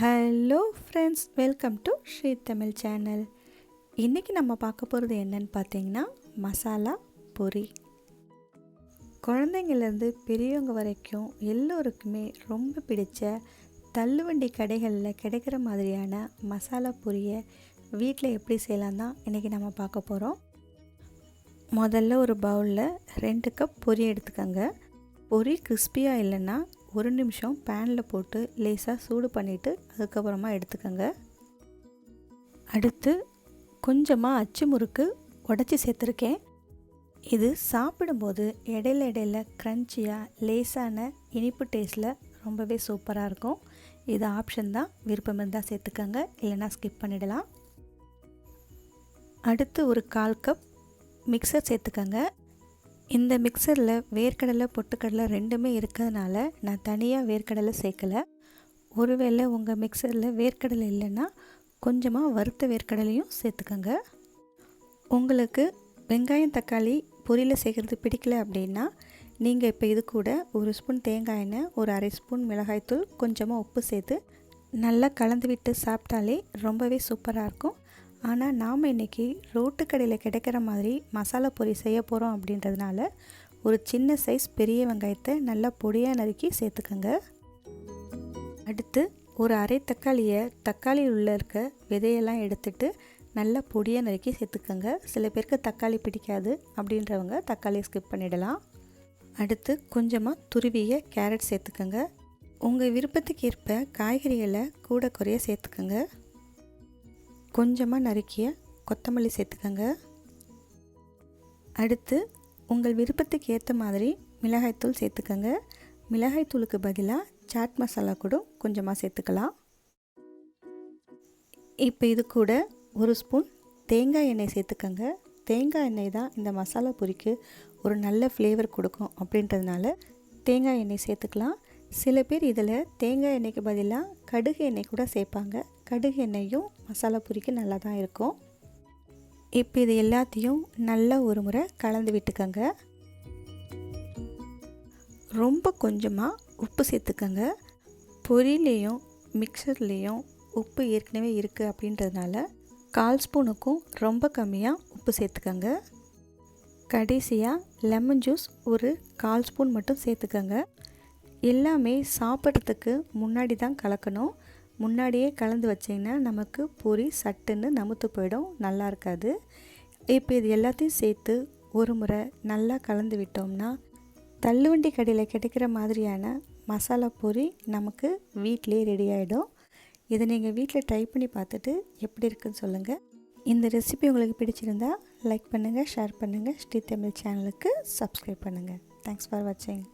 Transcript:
Hello friends, welcome to Sri Tamil channel. இன்றைக்கி நம்ம பார்க்க போகிறது என்னன்னு பார்த்தீங்கன்னா மசாலா பொரி. குழந்தைங்கள்லேருந்து பெரியவங்க வரைக்கும் எல்லோருக்குமே ரொம்ப பிடிச்ச தள்ளுவண்டி கடைகளில் கிடைக்கிற மாதிரியான மசாலா பொரியை வீட்டில் எப்படி செய்யலாம் தான் இன்றைக்கி நம்ம பார்க்க போகிறோம். முதல்ல ஒரு பவுலில் 2 கப் பொரி எடுத்துக்கோங்க. பொரி கிறிஸ்பியாக இல்லைன்னா 1 நிமிஷம் பேனில் போட்டு லேசாக சூடு பண்ணிவிட்டு அதுக்கப்புறமா எடுத்துக்கோங்க. அடுத்து கொஞ்சமாக அச்சு முறுக்கு உடச்சி சேர்த்துருக்கேன். இது சாப்பிடும்போது இடையில க்ரன்ச்சியாக லேசான இனிப்பு டேஸ்ட்டில் ரொம்பவே சூப்பராக இருக்கும். இது ஆப்ஷன் தான், விருப்பம் இருந்தால் சேர்த்துக்கோங்க, இல்லைன்னா ஸ்கிப் பண்ணிடலாம். அடுத்து ஒரு 1/4 கப் மிக்சர் சேர்த்துக்கோங்க. இந்த மிக்சரில் வேர்க்கடலை பொட்டுக்கடலை ரெண்டுமே இருக்கிறதுனால நான் தனியாக வேர்க்கடலை சேர்க்கலை. ஒருவேளை உங்கள் மிக்சரில் வேர்க்கடலை இல்லைன்னா கொஞ்சமாக வறுத்த வேர்க்கடலையும் சேர்த்துக்கோங்க. உங்களுக்கு வெங்காயம் தக்காளி பொரியில் சேர்க்குறது பிடிக்கல அப்படின்னா நீங்கள் இப்போ இது கூட 1 ஸ்பூன் தேங்காய் எண்ணெய், ஒரு 1/2 ஸ்பூன் மிளகாய்த்தூள், கொஞ்சமாக உப்பு சேர்த்து நல்லா கலந்து விட்டு சாப்பிட்டாலே ரொம்பவே சூப்பராக இருக்கும். ஆனால் நாம் இன்றைக்கி ரோட்டு கடையில் கிடைக்கிற மாதிரி மசாலா பொரி செய்ய போகிறோம் அப்படின்றதுனால ஒரு சின்ன சைஸ் பெரிய வெங்காயத்தை நல்லா பொடியாக நறுக்கி சேர்த்துக்கோங்க. அடுத்து ஒரு 1/2 தக்காளியை தக்காளியில் உள்ள இருக்க விதையெல்லாம் எடுத்துட்டு நல்லா பொடியாக நறுக்கி சேர்த்துக்கோங்க. சில பேருக்கு தக்காளி பிடிக்காது அப்படின்றவங்க தக்காளியை ஸ்கிப் பண்ணிடலாம். அடுத்து கொஞ்சமாக துருவிய கேரட் சேர்த்துக்கோங்க. உங்கள் விருப்பத்துக்கு ஏற்ப காய்கறிகளை கூட குறைய சேர்த்துக்கோங்க. கொஞ்சமாக நறுக்கிய கொத்தமல்லி சேர்த்துக்கோங்க. அடுத்து உங்கள் விருப்பத்துக்கு ஏற்ற மாதிரி மிளகாய்த்தூள் சேர்த்துக்கோங்க. மிளகாய்த்தூளுக்கு பதிலாக சாட் மசாலா கூட கொஞ்சமாக சேர்த்துக்கலாம். இப்போ இது கூட 1 ஸ்பூன் தேங்காய் எண்ணெய் சேர்த்துக்கோங்க. தேங்காய் எண்ணெய் தான் இந்த மசாலா பொரிக்கு ஒரு நல்ல ஃப்ளேவர் கொடுக்கும் அப்படின்றதுனால தேங்காய் எண்ணெய் சேர்த்துக்கலாம். சில பேர் இதில் தேங்காய் எண்ணெய்க்கு பதிலாக கடுகு எண்ணெய் கூட சேர்ப்பாங்க. கடுகு எண்ணெயும் மசாலா பொரிக்கு நல்லா தான் இருக்கும். இப்போ இது எல்லாத்தையும் நல்லா ஒரு முறை கலந்து விட்டுக்கோங்க. ரொம்ப கொஞ்சமாக உப்பு சேர்த்துக்கோங்க. பொரியிலையும் மிக்சர்லேயும் உப்பு ஏற்கனவே இருக்குது அப்படின்றதுனால 1/4 ஸ்பூனுக்கும் ரொம்ப கம்மியாக உப்பு சேர்த்துக்கோங்க. கடைசியாக லெமன் ஜூஸ் ஒரு 1/4 ஸ்பூன் மட்டும் சேர்த்துக்கோங்க. எல்லாமே சாப்பிட்றதுக்கு முன்னாடி தான் கலக்கணும். முன்னாடியே கலந்து வச்சிங்கன்னா நமக்கு பொரி சட்டுன்னு நமுத்து போயிடும், நல்லா இருக்காது. இப்போ இது எல்லாத்தையும் சேர்த்து ஒரு முறை நல்லா கலந்து விட்டோம்னா தள்ளுவண்டி கடையில் கிடைக்கிற மாதிரியான மசாலா பொரி நமக்கு வீட்டிலே ரெடி ஆகிடும். இதை நீங்கள் வீட்டில் ட்ரை பண்ணி பார்த்துட்டு எப்படி இருக்குன்னு சொல்லுங்கள். இந்த ரெசிபி உங்களுக்கு பிடிச்சிருந்தா லைக் பண்ணுங்கள், ஷேர் பண்ணுங்கள், ஸ்ரீ தமிழ் சேனலுக்கு சப்ஸ்கிரைப் பண்ணுங்கள். தேங்க்ஸ் ஃபார் வாட்சிங்.